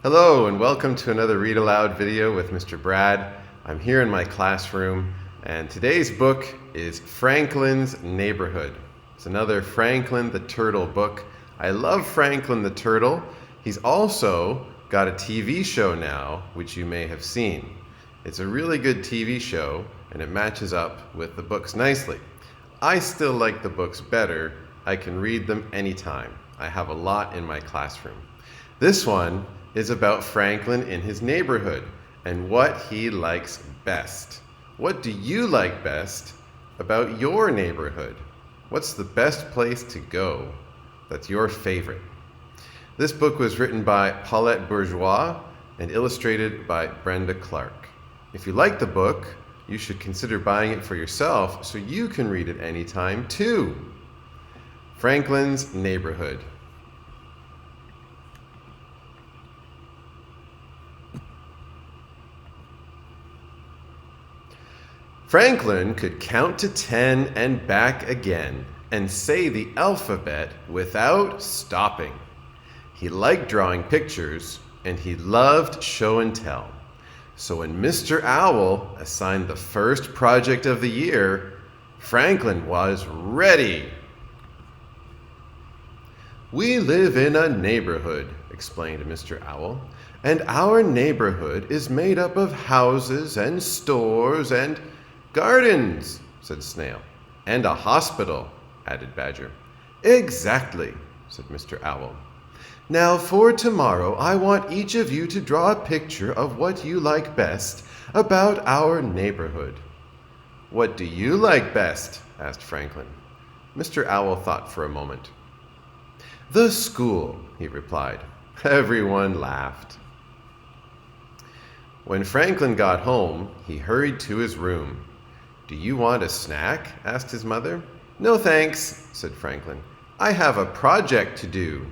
Hello and welcome to another Read Aloud video with Mr. Brad. I'm here in my classroom and today's book is Franklin's Neighborhood. It's another Franklin the Turtle book. I love Franklin the Turtle. He's also got a TV show now, which you may have seen. It's a really good TV show and it matches up with the books nicely. I still like the books better. I can read them anytime. I have a lot in my classroom. This one is about Franklin in his neighborhood and what he likes best. What do you like best about your neighborhood? What's the best place to go that's your favorite? This book was written by Paulette Bourgeois and illustrated by Brenda Clark. If you like the book, you should consider buying it for yourself so you can read it anytime too. Franklin's Neighborhood. Franklin could count to 10 and back again and say the alphabet without stopping. He liked drawing pictures and he loved show and tell. So when Mr. Owl assigned the first project of the year, Franklin was ready. "We live in a neighborhood," explained Mr. Owl, "and our neighborhood is made up of houses and stores and gardens," said Snail. "And a hospital," added Badger. "Exactly," said Mr. Owl. "Now for tomorrow, I want each of you to draw a picture of what you like best about our neighborhood." "What do you like best?" asked Franklin. Mr. Owl thought for a moment. "The school," he replied. Everyone laughed. When Franklin got home, he hurried to his room. "Do you want a snack?" asked his mother. "No thanks," said Franklin. "I have a project to do."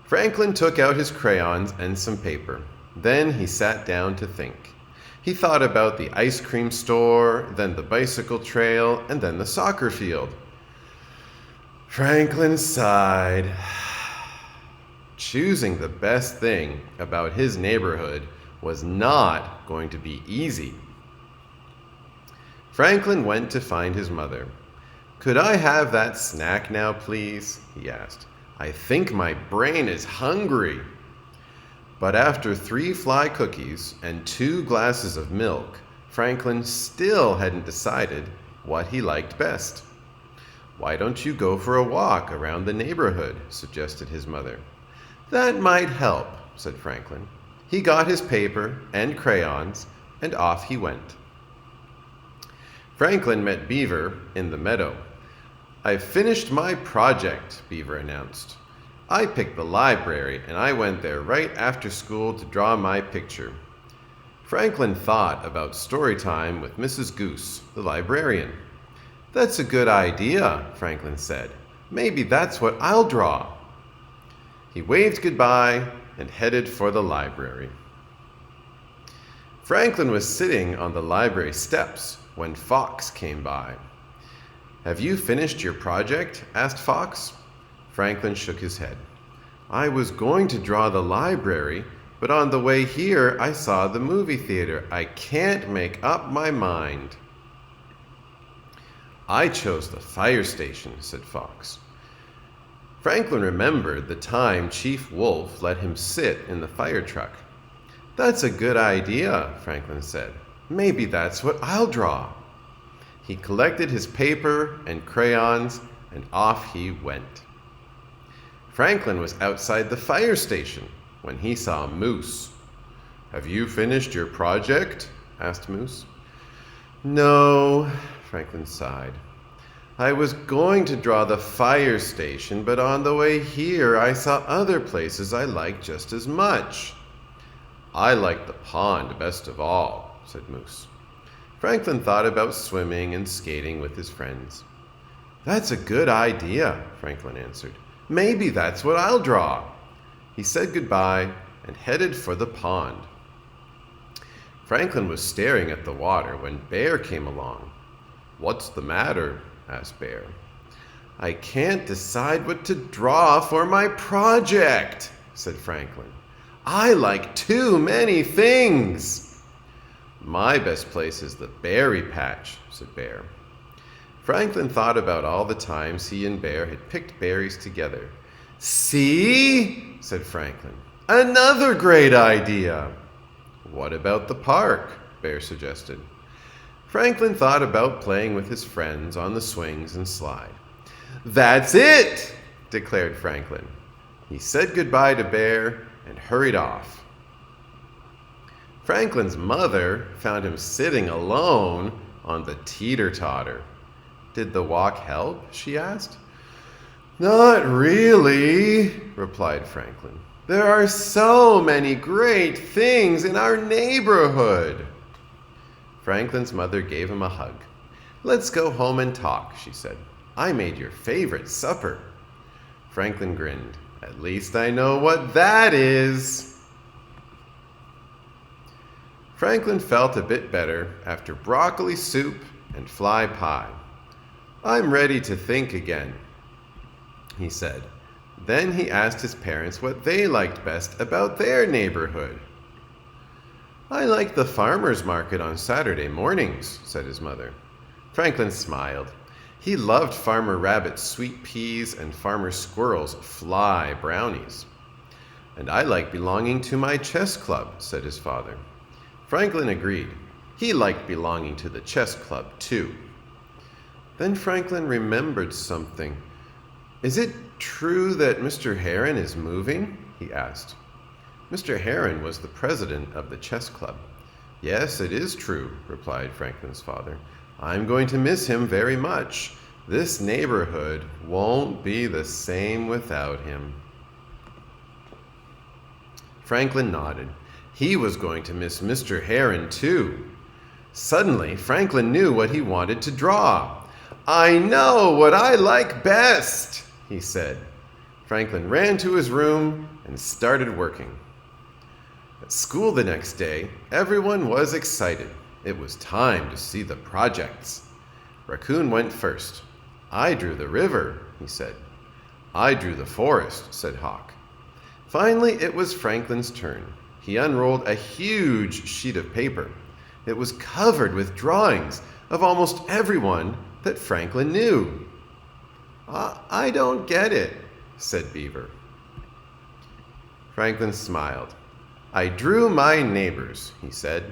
Franklin took out his crayons and some paper. Then he sat down to think. He thought about the ice cream store, then the bicycle trail, and then the soccer field. Franklin sighed. Choosing the best thing about his neighborhood was not going to be easy. Franklin went to find his mother. "Could I have that snack now, please?" he asked. "I think my brain is hungry." But after 3 fly cookies and 2 glasses of milk, Franklin still hadn't decided what he liked best. "Why don't you go for a walk around the neighborhood?" suggested his mother. "That might help," said Franklin. He got his paper and crayons, and off he went. Franklin met Beaver in the meadow. "I've finished my project," Beaver announced. "I picked the library, and I went there right after school to draw my picture." Franklin thought about story time with Mrs. Goose, the librarian. "That's a good idea," Franklin said. "Maybe that's what I'll draw." He waved goodbye and headed for the library. Franklin was sitting on the library steps when Fox came by. "Have you finished your project?" asked Fox. Franklin shook his head. "I was going to draw the library, but on the way here I saw the movie theater. I can't make up my mind." "I chose the fire station," said Fox. Franklin remembered the time Chief Wolf let him sit in the fire truck. "That's a good idea," Franklin said. "Maybe that's what I'll draw." He collected his paper and crayons, and off he went. Franklin was outside the fire station when he saw Moose. "Have you finished your project?" asked Moose. "No," Franklin sighed. "I was going to draw the fire station, but on the way here I saw other places I liked just as much." "I like the pond best of all," said Moose. Franklin thought about swimming and skating with his friends. "That's a good idea," Franklin answered. "Maybe that's what I'll draw." He said goodbye and headed for the pond. Franklin was staring at the water when Bear came along. "What's the matter?" asked Bear. "I can't decide what to draw for my project," said Franklin. "I like too many things." "My best place is the berry patch," said Bear. Franklin thought about all the times he and Bear had picked berries together. "See?" said Franklin. "Another great idea." "What about the park?" Bear suggested. Franklin thought about playing with his friends on the swings and slide. "That's it!" declared Franklin. He said goodbye to Bear and hurried off. Franklin's mother found him sitting alone on the teeter-totter. "Did the walk help?" she asked. "Not really," replied Franklin. "There are so many great things in our neighborhood." Franklin's mother gave him a hug. "Let's go home and talk," she said. "I made your favorite supper." Franklin grinned. "At least I know what that is." Franklin felt a bit better after broccoli soup and fly pie. "I'm ready to think again," he said. Then he asked his parents what they liked best about their neighborhood. "I like the farmer's market on Saturday mornings," said his mother. Franklin smiled. He loved Farmer Rabbit's sweet peas and Farmer Squirrel's fly brownies. "And I like belonging to my chess club," said his father. Franklin agreed. He liked belonging to the chess club, too. Then Franklin remembered something. "Is it true that Mr. Heron is moving?" he asked. Mr. Heron was the president of the chess club. "Yes, it is true," replied Franklin's father. "I'm going to miss him very much. This neighborhood won't be the same without him." Franklin nodded. He was going to miss Mr. Heron, too. Suddenly, Franklin knew what he wanted to draw. "I know what I like best," he said. Franklin ran to his room and started working. At school the next day, everyone was excited. It was time to see the projects. Raccoon went first. "I drew the river," he said. "I drew the forest," said Hawk. Finally, it was Franklin's turn. He unrolled a huge sheet of paper. It was covered with drawings of almost everyone that Franklin knew. I don't get it," said Beaver. Franklin smiled. "I drew my neighbors," he said.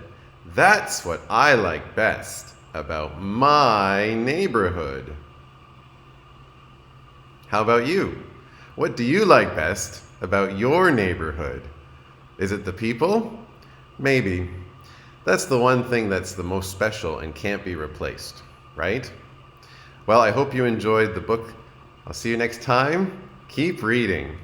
"That's what I like best about my neighborhood." How about you? What do you like best about your neighborhood? Is it the people? Maybe. That's the one thing that's the most special and can't be replaced, right? Well, I hope you enjoyed the book. I'll see you next time. Keep reading.